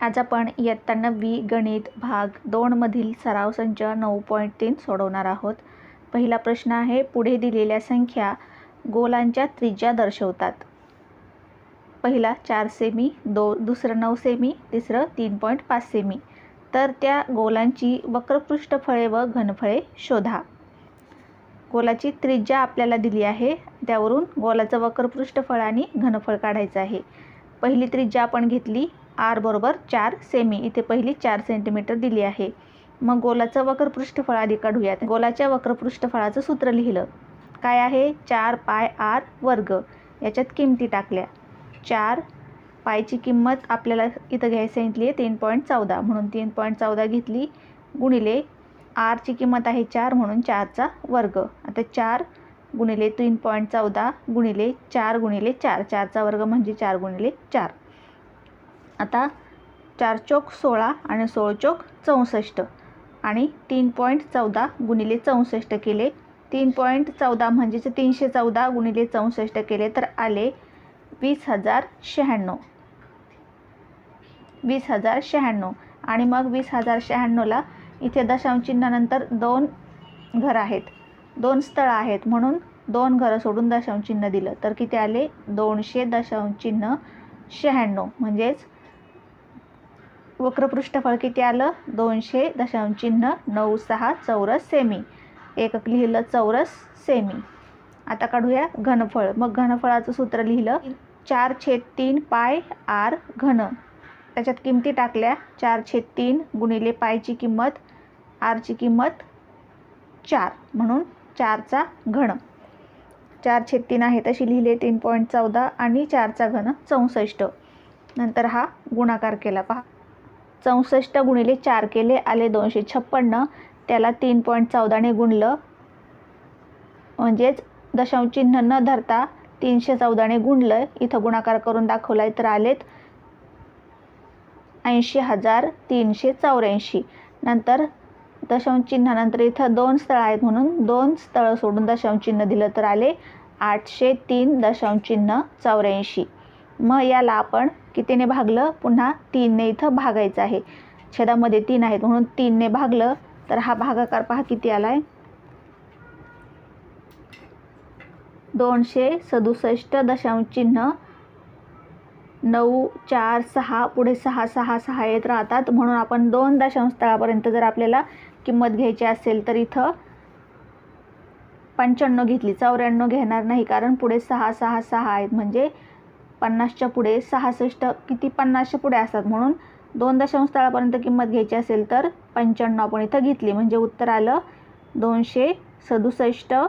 आज आपण इयत्ता 9वी गणित भाग 2 मधील सराव संच 9.3 सोडवणार आहोत। पहिला प्रश्न आहे, पुढे दिलेल्या संख्या गोलांच्या त्रिज्या दर्शवतात। पहिला 4 सेमी, दुसरं 9 सेमी, तिसरं 3.5 सेमी। तर त्या गोलांची वक्रपृष्ठफळे व घनफळे शोधा। गोलाची त्रिज्या आपल्याला दिली आहे, त्यावरून गोलाचं वक्रपृष्ठफळ आणि घनफळ काढायचं आहे। पहिली त्रिज्या आपण घेतली r बरोबर 4 सेमी, इथे पहिली 4 सेंटीमीटर दिली आहे। मग गोलाचं वक्रपृष्ठफळ आधी काढूयात। गोलाच्या वक्रपृष्ठफळाचं सूत्र लिहिलं, काय आहे 4 पाय r वर्ग। याच्यात किमती टाकल्या, 4 पायची किंमत आपल्याला इथं घ्यायची सांगितली आहे 3.14, म्हणून 3.14 घेतली, गुणिले r ची किंमत आहे 4 म्हणून 4 चा वर्ग। आता 4 गुणिले 3.14 गुणिले 4 गुणिले 4, 4 चा वर्ग म्हणजे 4 गुणिले 4। आता 4 चौक 16 आणि 16 चौक 64 आणि 3.14 गुणिले 64 केले। 3.14 म्हणजेच 314 गुणिले 64 केले तर आले 20,096। 20,096 आणि मग 20,096 ला इथे दशांश चिन्हानंतर 2 घर आहेत, 2 स्थळ आहेत, म्हणून 2 घरं सोडून दशांश चिन्ह दिलं तर किती आले 200 दशांश चिन्ह 96। म्हणजेच वक्रपृष्ठफळ किती आलं 200 दशांश चिन्ह 96 चौरस सेमी। एकक लिहिलं चौरस सेमी। आता काढूया घनफळ। मग घनफळाचं सूत्र लिहिलं 4/3 पाय r घन। त्याच्यात किमती टाकल्या, 4/3 गुणिले पायची किंमत r ची किंमत 4 म्हणून 4 चा घन। 4/3 आहे तशी लिहिले 3.14 आणि 4 चा घन 64। नंतर हा गुणाकार केला, पहा 64 गुणिले 4 केले, आले 256। त्याला 3.14 ने गुणलं, म्हणजेच दशांश चिन्ह न धरता 314 ने गुणलं, इथं गुणाकार करून दाखवलाय तर आलेत 80,384। नंतर दशांश चिन्हानंतर इथं 2 स्थळ आहेत म्हणून 2 स्थळ सोडून दशांश चिन्ह दिलं तर आले 803 दशांश चिन्ह 84। मग याला आपण कितीने भागलं, पुन्हा 3 ने इथं भागायचं आहे। छेदामध्ये 3 आहेत म्हणून 3 ने भागलं तर हा भागाकार पहा किती आलाय 267 दशांश चिन्ह 9 4 6 पुढे 6 6 6 येत राहतात, म्हणून आपण 2 दशांश स्थळापर्यंत जर आपल्याला किंमत घ्यायची असेल तर इथं 95 घेतली, 94 घेणार नाही, कारण पुढे 6 6 6 आहेत, म्हणजे 50च्या पुढे 66 किती 50च्या पुढे असतात, म्हणून 2 दशांश स्थळापर्यंत किंमत घ्यायची असेल तर 95 आपण इथं घेतली, म्हणजे उत्तर आलं 267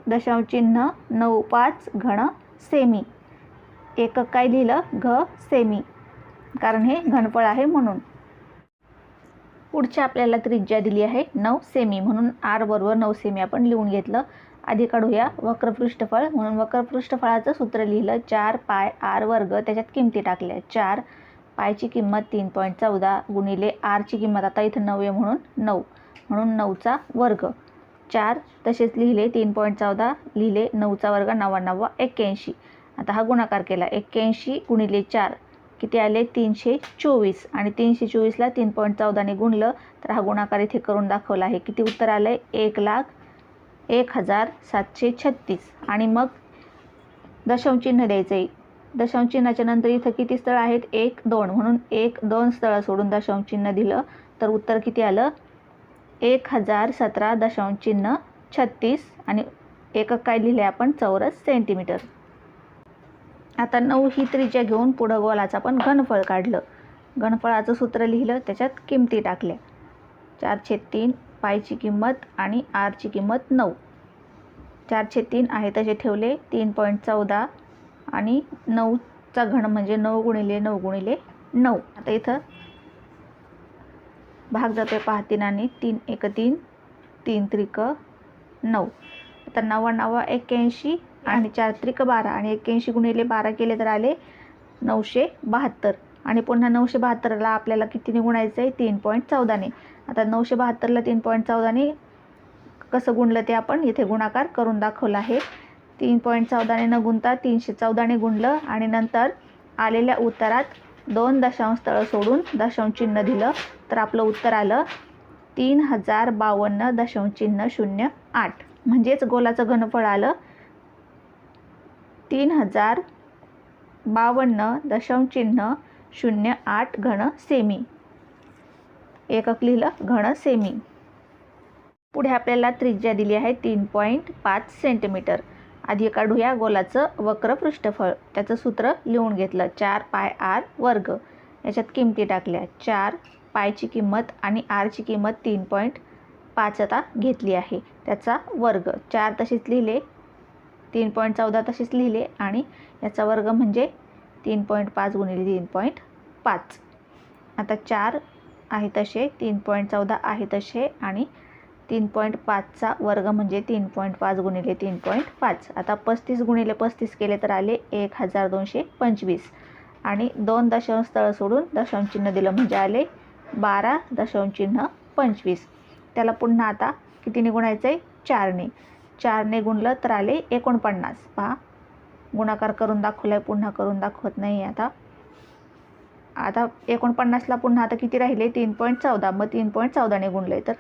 दशांश चिन्ह 95 घन सेमी। एकक काय लिहिलं घ सेमी, कारण हे घनफळ आहे म्हणून। पुढच्या आपल्याला त्रिज्या दिली आहे 9 सेमी, म्हणून r बरोबर 9 सेमी आपण लिहून घेतलं। आधी काढूया वक्रपृष्ठफळ। म्हणून वक्रपृष्ठफळाचं सूत्र लिहिलं 4 पाय r वर्ग। त्याच्यात किमती टाकल्या, 4 पायची किंमत 3.14 गुणिले r ची किंमत आता इथं 9 आहे म्हणून 9 म्हणून 9 चा वर्ग। 4 तसेच लिहिले, 3.14 लिहिले, 9 चा वर्ग 99 81। आता हा गुणाकार केला, 81 गुणिले 4 किती आले 324 आणि 324 ला 3.14 ने गुणलं तर हा गुणाकार इथे करून दाखवला आहे। किती उत्तर आलंय 1,01,736। आणि मग दशांश चिन्ह द्यायचंय, दशांश चिन्हाच्या नंतर इथं किती स्थळ आहेत 1 2, म्हणून 1 2 स्थळ सोडून दशांश चिन्ह दिलं तर उत्तर किती आलं 1017 दशांश चिन्ह 36 आणि एकक काय लिहिले आपण चौरस सेंटीमीटर। आता 9 ही त्रिज्या घेऊन पुढं गोलाचं आपण घनफळ काढलं। घनफळाचं सूत्र लिहिलं, त्याच्यात किमती टाकल्या, 4/3 पायची किंमत आणि r ची किंमत 9। 4/3 आहे तसे ठेवले, 3.14 आणि 9 चा घन म्हणजे 9 गुणिले 9 गुणिले 9। आता इथं भाग जातोय पहा 3 आणि 3 1 3, 3 त्रिक 9। आता 99 81 आणि 4 त्रिक 12 आणि 81 गुणिले 12 केले तर आले 972 आणि पुन्हा 972 ला आपल्याला कितीने गुणायचं आहे 3.14 ने। आता 972 ला 3.14 ने कसं गुणलं ते आपण इथे गुणाकार करून दाखवलं आहे। 3.14 ने न गुणता 314 ने गुणलं आणि नंतर आलेल्या उत्तरात 2 दशांश तळ सोडून दशांश चिन्ह दिलं तर आपलं उत्तर आलं 3052.08. म्हणजेच गोलाचं घनफळ आलं 3052.08 घन सेमी. एकक लिहिलं घन सेमी. पुढे आपल्याला त्रिज्या दिली आहे 3.5 सेंटीमीटर. आधी काढूया गोलाचं वक्र पृष्ठफळ. त्याचं सूत्र लिहून घेतलं 4πr वर्ग. याच्यात किमती टाकल्या. 4 पायची किंमत आणि आरची किंमत 3.5 आता घेतली आहे. त्याचा वर्ग 4 तसेच लिहिले, 3.14 तसेच लिहिले आणि याचा वर्ग म्हणजे 3.5 गुणिले 3.5. आता 4 आहे तसे, 3.14 आहे तसे आणि 3.5चा वर्ग म्हणजे 3.5 गुणिले 3.5. आता 35 गुणिले 35 केले तर आले 1225 आणि 2 दशांश तळ सोडून दशांश चिन्ह दिलं म्हणजे आले 12 दशांश चिन्ह 25. त्याला पुन्हा आता कितीने गुणायचं आहे? 4ने. 4ने गुणलं तर आले 49. पहा गुणाकार करून दाखवला आहे, पुन्हा करून दाखवत नाही. आता 49ला पुन्हा आता किती राहिले? 3.14. मग 3.14ने गुणले तर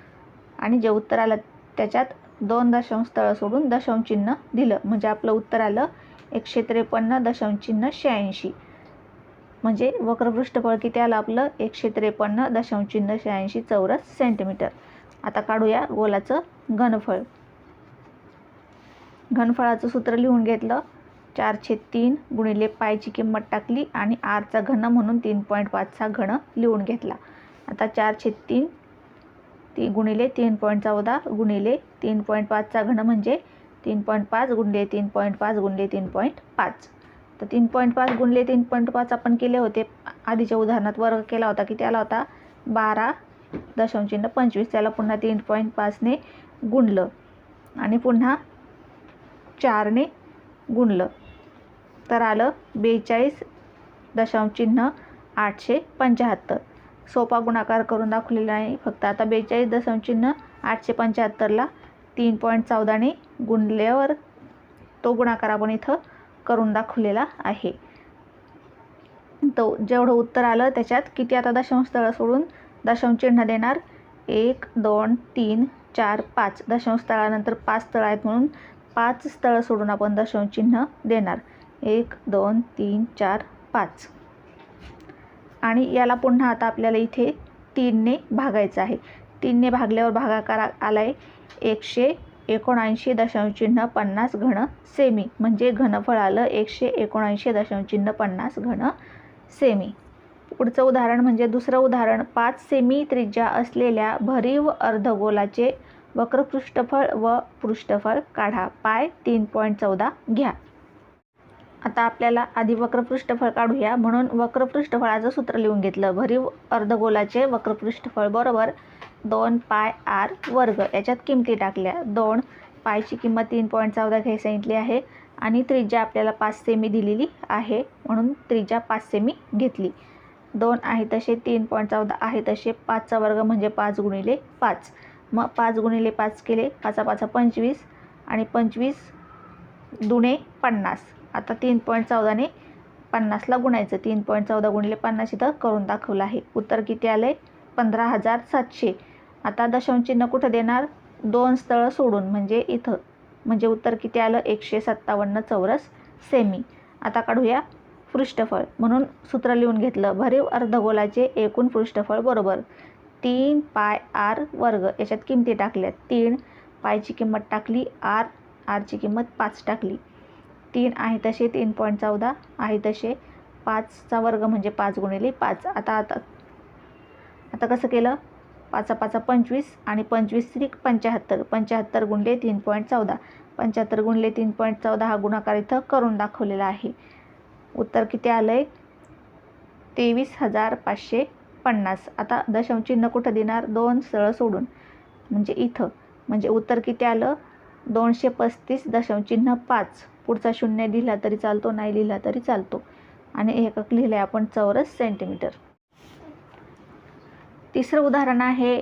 आणि जे उत्तर आलं त्याच्यात 2 दशांश तळ सोडून दशांश चिन्ह दिलं म्हणजे आपलं उत्तर आलं 153.86. म्हणजे वक्रपृष्ठफळ किती आलं आपलं? 153.86 चौरस सेंटीमीटर. आता काढूया गोलाचं घनफळ. घनफळाचं सूत्र लिहून घेतलं. 4/3 गुणिले पायची किंमत टाकली आणि आरचा घन म्हणून 3.5चा घन लिहून घेतला. आता 4/3 गुणिले 3.14 गुणिले 3.5चा घन म्हणजे 3.5 गुणिले 3.5 गुणिले 3.5. तर 3.5 गुणिले 3.5 आपण केले होते आधीच्या उदाहरणात. वर्ग केला होता. किती आला होता? 12 दशांश चिन्ह 25. त्याला पुन्हा 3.5ने गुणलं आणि पुन्हा 4ने गुणलं तर आलं 42 दशांश चिन्ह 875. सोपा गुणाकार करून दाखवलेला आहे. फक्त आता 42 दशांश चिन्ह 875ला 3.14ने गुणल्यावर तो गुणाकार आपण इथं करून दाखवलेला आहे. तो जेवढं उत्तर आलं त्याच्यात किती आता दशांश तळ सोडून दशांश चिन्ह देणार? 1 2 3 4 5. दशांश तळानंतर 5 तळ आहेत म्हणून 5 तळ सोडून आपण दशांश चिन्ह देणार. 1 2 3 4 5 आणि याला पुन्हा आता आपल्याला इथे 3ने भागायचं आहे. 3ने भागल्यावर भागाकार आला आहे 179.50 घन सेमी. म्हणजे घनफळ आलं 179.50 घन सेमी. पुढचं उदाहरण म्हणजे दुसरं उदाहरण. 5 सेमी त्रिज्या असलेल्या भरीव अर्धगोलाचे वक्रपृष्ठफळ व पृष्ठफळ काढा. पाय 3.14 घ्या. आता आपल्याला आधी वक्रपृष्ठफळ काढूया म्हणून वक्रपृष्ठफळाचं सूत्र लिहून घेतलं. भरीव अर्धगोलाचे वक्रपृष्ठफळ बरोबर 2πr वर्ग. याच्यात किमती टाकल्या. 2 पायची किंमत 3.14 घ्यायला सांगितली आहे आणि त्रिज्या आपल्याला 5 सेमी दिलेली आहे म्हणून त्रिज्या 5 सेमी घेतली. 2 आहे तसे, 3.14 आहे तसे, 5चा वर्ग म्हणजे 5 गुणिले 5. मग 5 गुणिले 5 केले, 5 5 25 आणि 25 दुणे 50. आता 3.14ने 50ला गुणायचं. 3.14 गुणिले 50 इथं करून दाखवलं आहे. उत्तर किती आलं आहे? 15,700. आता दशांश चिन्ह कुठं देणार? 2 स्थळ सोडून म्हणजे इथं. म्हणजे उत्तर किती आलं? 157 चौरस सेमी. आता काढूया पृष्ठफळ. म्हणून सूत्र लिहून घेतलं. भरीव अर्धगोलाचे एकूण पृष्ठफळ बरोबर 3πr वर्ग. याच्यात किमती टाकल्या. 3 पायची किंमत टाकली, आरची किंमत 5 टाकली. 3 आहे तसे, 3.14 आहे तसे, 5चा वर्ग म्हणजे 5 गुणिले 5. आता कसं केलं? 5 5 25 आणि 25 त्रिक 75. 75 गुणिले 3.14. 75 गुणिले 3.14 हा गुणाकार इथं करून दाखवलेला आहे. उत्तर किती आलं आहे? 23,550. आता दशांश चिन्ह कुठं देणार? 2 स्थळ सोडून म्हणजे इथं. म्हणजे उत्तर किती आलं? 235 दशांश चिन्ह 5. पुढचा 0 लिहिला तरी चालतो, नाही लिहिला तरी चालतो आणि एकक लिहिले आपण चौरस सेंटीमीटर. तिसरं उदाहरण आहे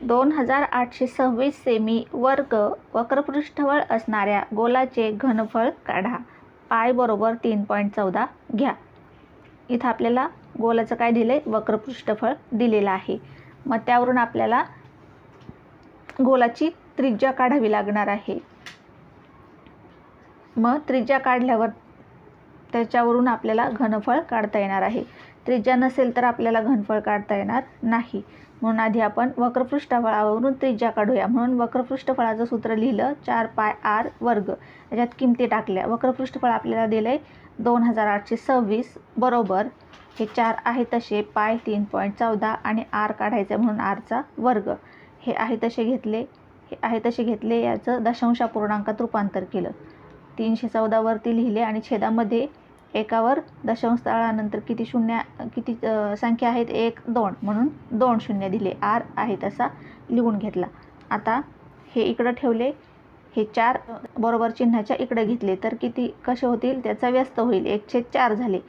2826 सेमी वर्ग वक्रपृष्ठफळ असणाऱ्या गोलाचे घनफळ काढा. पाय बरोबर 3.14 घ्या. इथं आपल्याला गोलाचं काय दिलंय, वक्रपृष्ठफळ दिलेलं आहे. मग त्यावरून आपल्याला गोलाची त्रिज्या काढावी लागणार आहे. मग त्रिज्या काढल्यावर त्याच्यावरून आपल्याला घनफळ काढता येणार आहे. त्रिज्या नसेल तर आपल्याला घनफळ काढता येणार नाही. म्हणून आधी आपण वक्रपृष्ठफळावरून त्रिज्या काढूया. म्हणून वक्रपृष्ठफळाचं सूत्र लिहिलं 4πr वर्ग. त्याच्यात किमती टाकल्या. वक्रपृष्ठफळ आपल्याला दिलंय 2826 बरोबर हे 4 आहे तसे पाय 3.14 आणि r काढायचं म्हणून rचा वर्ग. हे आहे तसे घेतले, हे आहे तसे घेतले, याचं दशांशापूर्णांकात रूपांतर केलं. 314 वरती लिहिले आणि छेदामध्ये एकावर दशांश तळानंतर किती संख्या आहेत, 1 2 म्हणून 2 शून्य दिले. r आहे तसा लिहून घेतला. आता हे इकडं ठेवले, हे 4 बरोबर चिन्हाच्या इकडे घेतले तर किती कसे होतील, त्याचा व्यस्त होईल, 1/4 झाले.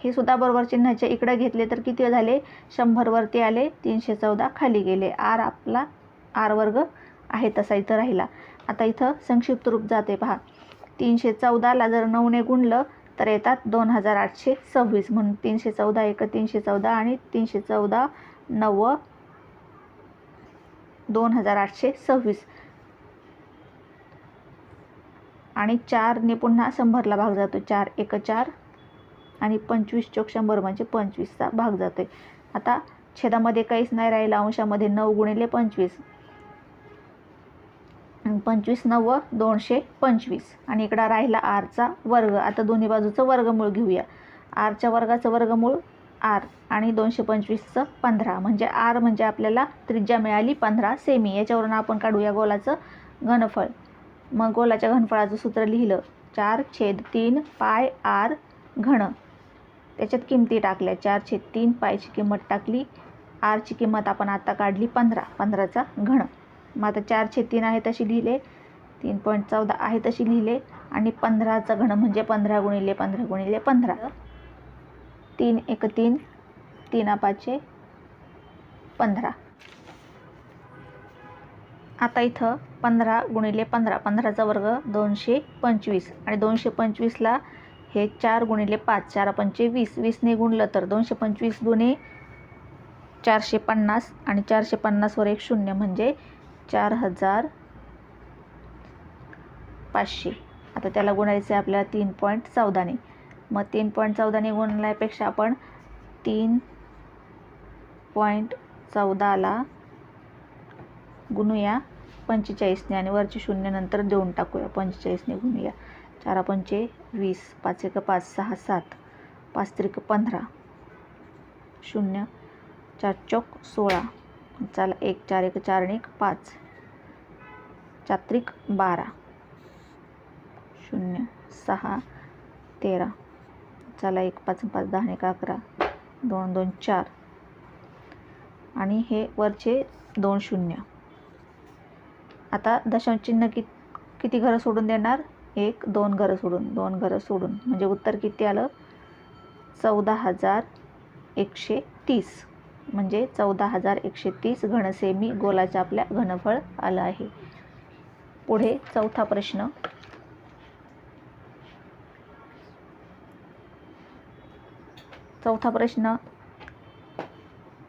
हे सुद्धा बरोबर चिन्हाच्या इकडे घेतले तर किती झाले, 100 वरती आले, 314 खाली गेले. r आपला r वर्ग आहे तसा इथं राहिला. आता इथं संक्षिप्त रूप जाते पहा. 314ला जर 9 ने गुणलं तर येतात 2826 म्हणून 314 1 314 आणि 314 9 2826 आणि 4 ने पुन्हा 100ला भाग जातो. 4 1 4 आणि 25 चोक 100 म्हणजे 25चा भाग जातोय. आता छेदामध्ये काहीच नाही राहिलं, अंशामध्ये 9 गुणिले 25 25 9 225 आणि इकडं राहिला rचा वर्ग. आता दोन्ही बाजूचं वर्गमूळ घेऊया. rच्या वर्गाचं वर्गमूळ r आणि 225चं 15 म्हणजे r म्हणजे आपल्याला त्रिज्या मिळाली 15 सेमी. याच्यावरून आपण काढूया गोलाचं घनफळ. मग गोलाच्या घनफळाचं सूत्र लिहिलं 4/3 पाय r घन. त्याच्यात किमती टाकल्या. 4/3 पायची किंमत टाकली, rची किंमत आपण आता काढली 15चा घन. मग आता 4/3 आहे तशी लिहिले, 3.14 आहे तशी लिहिले आणि 15चा घन म्हणजे 15 गुणिले 15 गुणिले 15. 3 1 3 3 5 15. आता इथं 15 गुणिले 15, 15चा वर्ग 225 आणि 225ला हे 4 गुणिले 5 4 5 20, 20 ने गुणलं तर 225 दुने 450 आणि 450 वर एक शून्य म्हणजे 4500. आता त्याला गुणायचं आहे आपल्याला 3.14 ने. मग 3.14 ने गुणल्यापेक्षा आपण 3.14ला गुणूया 45 ने आणि वरचे शून्य नंतर देऊन टाकूया. 45 ने गुणूया. 4 5 20, 5 1 5 6 7, 5 3 15, 0 4 चौक 16. चला 1 4 1 4 आणि 1 5, 4 3 12, 0 6 13. चला 1 5 5 10 आणि 1 11, 2 2 4 आणि हे वरचे 2 शून्य. आता दशांश चिन्ह किती घरं सोडून देणार, 1 2 घरं सोडून, 2 घरं सोडून म्हणजे उत्तर किती आलं, 14130 म्हणजे 14130 घनसेमी गोलाचं आपल्या घनफळ आलं आहे. पुढे चौथा प्रश्न. चौथा प्रश्न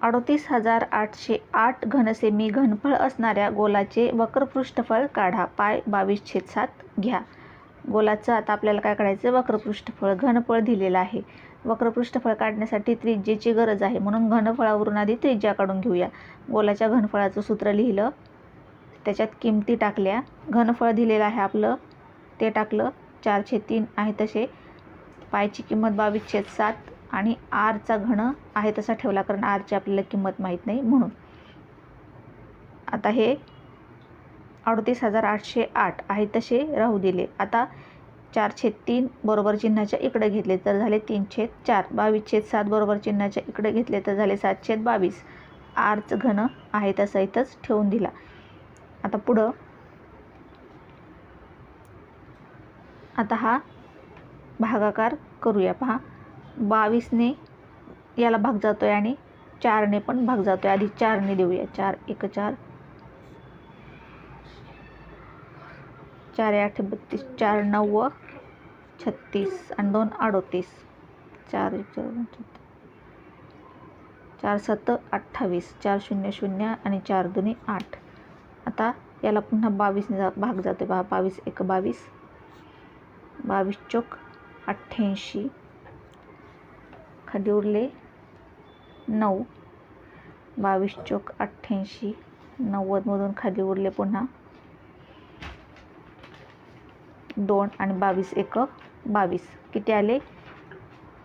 38808 घनसेमी घनफळ असणाऱ्या गोलाचे वक्रपृष्ठफळ काढा. पाय 22/7 घ्या. गोलाचं आता आपल्याला काय काढायचं, वक्रपृष्ठफळ. घनफळ दिलेलं आहे. वक्रपृष्ठफळ काढण्यासाठी त्रिज्येची गरज आहे म्हणून घनफळावरून आधी त्रिज्या काढून घेऊया. गोलाच्या घनफळाचं सूत्र लिहिलं, त्याच्यात किमती टाकल्या. घनफळ दिलेलं आहे आपलं ते टाकलं. 4/3 आहे तसे, पायची किंमत 22/7 आणि rचा घन आहे तसा ठेवला कारण rची आपल्याला किंमत माहीत नाही म्हणून. आता हे 38808 आहे तसे राहू दिले. आता 4/3 बरोबर चिन्हाच्या इकडे घेतले तर झाले 3/4. 22/7 बरोबर चिन्हाच्या इकडे घेतले तर झाले 7/22. rचं घन आहे तसा इथंच ठेवून दिला. आता पुढं आता हा भागाकार करूया. पहा 22 ने याला भाग जातोय आणि 4 ने पण भाग जातोय. आधी 4 ने देऊया. 4 1 4, 4 8 32, 4 9 36 आणि 2 38, 4 1 4 4 7 28, 4 0 0 आणि 4 2 8. आता याला पुन्हा 22ने भाग जातो पहा. 22 1 22, 22 चोक 88, खाली उरले 9, 22 चोक 88, 90 मधून खाली उरले पुन्हा 2 आणि 22 1 22. किती आले?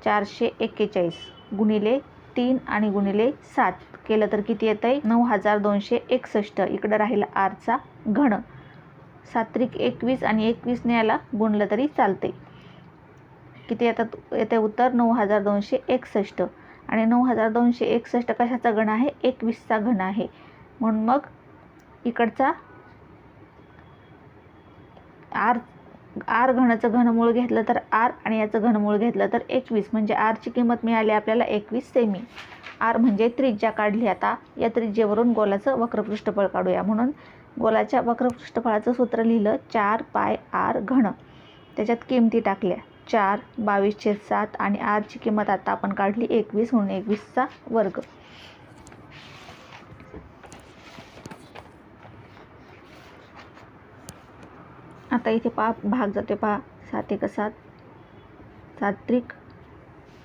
441 गुणिले 3 आणि गुणिले 7 केलं तर किती येत आहे? 9261. इकडं राहिला आरचा घन. 7 21 आणि 21ने याला गुणलं तरी चालते. किती येते उत्तर? 9261. आणि 9261 कशाचा घन आहे? 21चा घन आहे. म्हणून मग इकडचा आर घनाचं घनमूळ घेतलं तर आर आणि याचं घनमूळ घेतलं तर 21, म्हणजे आरची किंमत मिळाली आपल्याला 21 सेमी. आर म्हणजे त्रिज्या काढली. आता या त्रिज्येवरून गोलाचं वक्रपृष्ठफळ काढूया. म्हणून गोलाच्या वक्रपृष्ठफळाचं सूत्र लिहिलं 4 पाय आर घन. त्याच्यात किमती टाकल्या 4, 22/7 आणि आरची किंमत आता आपण काढली 21 म्हणून 21चा वर्ग. आता इथे भाग जाते पहा. 7 1 7, 7 3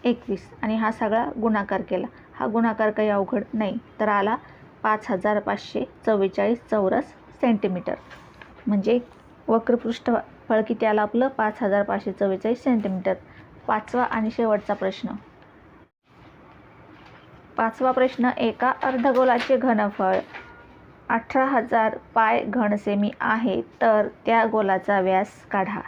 21 आणि हा सगळा गुणाकार केला. हा गुणाकार काही अवघड नाही. तर आला 5544 चौरस सेंटीमीटर. म्हणजे वक्रपृष्ठफळ किती आलं आपलं? 5544 सेंटीमीटर. 5वा आणि शेवटचा प्रश्न. 5वा प्रश्न. एका अर्धगोलाचे घनफळ 18,000 पाय घन सेमी आहे, तर त्या गोलाचा व्यास काढा.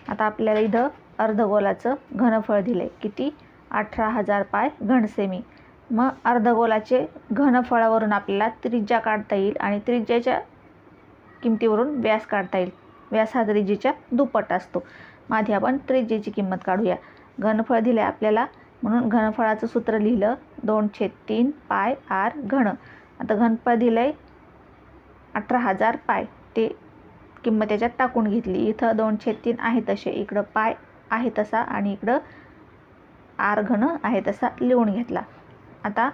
आता आपल्याला इथं अर्धगोलाचं घनफळ दिले किती? 18,000 पाय घन सेमी. मग अर्धगोलाचे घनफळावरून आपल्याला त्रिज्या काढता येईल आणि त्रिज्याच्या किमतीवरून व्यास काढता येईल. व्यास हा त्रिज्येच्या दुप्पट असतो. आधी आपण त्रिज्येची किंमत काढूया. घनफळ दिले आपल्याला म्हणून घनफळाचं सूत्र लिहिलं 2/3 पाय आर घन. आता घनफळ दिलंय 18,000 पाय. ते किंमत त्याच्यात टाकून घेतली. इथं 2/3 आहे तसे, इकडं पाय आहे तसा आणि इकडं आर घन आहे तसा लिहून घेतला. आता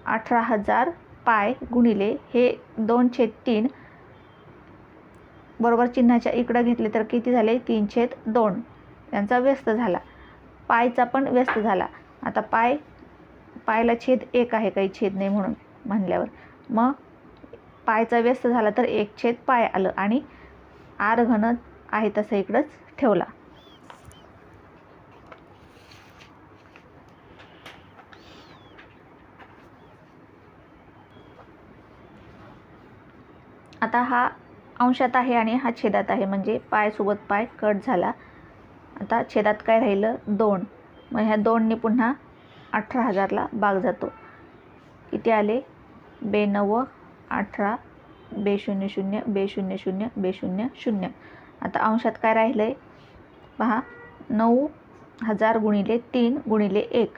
18,000 पाय गुणिले हे 2/3 बरोबर चिन्हाच्या इकडं घेतले तर किती झाले? 3/2. यांचा व्यस्त झाला. पायचा पण व्यस्त झाला. आता पायला छेद 1 आहे, काही छेद नाही म्हणून म्हणल्यावर मग पायचा व्यस्त झाला तर 1 पाय आलं आणि आर घन आहे तसं इकडंच ठेवला. आता हा अंशात आहे आणि हा छेदात आहे, म्हणजे पाय सोबत पाय कट झाला. आता छेदात काय राहिलं? 2. मग ह्या 2ने पुन्हा 18,000ला भाग जातो. किती आले? 92 18 200 200 200. आता अंशात काय राहिलं आहे पहा. 9,000 गुणिले 3 गुणिले 1,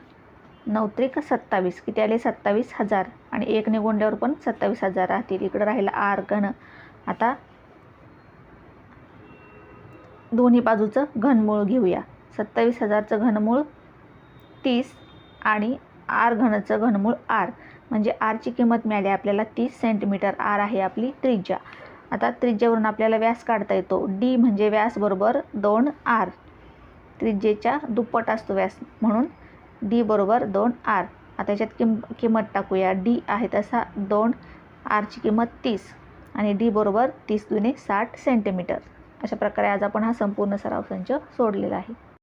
9 त्रिक 27. किती आले? 27,000 आणि 1ने गुणल्यावर पण 27,000 राहतील. इकडं राहिलं आर घन. आता दोन्ही बाजूचं घनमूळ घेऊया. 27,000चं घनमूळ 30 आणि आर घनचं घनमूळ आर, म्हणजे आरची किंमत मिळाली आपल्याला 30 सेंटीमीटर. आर आहे आपली त्रिज्या. आता त्रिज्यावरून आपल्याला व्यास काढता येतो. डी म्हणजे व्यास बरोबर 2 आर. त्रिज्येच्या दुप्पट असतो व्यास, म्हणून डी बरोबर 2 आर. आता याच्यात किंमत टाकूया. डी आहे तसा 2, आरची किंमत 30 आणि डी बरोबर 30 × 60 सेंटीमीटर. अशा प्रकारे आज आपण हा संपूर्ण सराव संच सोडलेला आहे.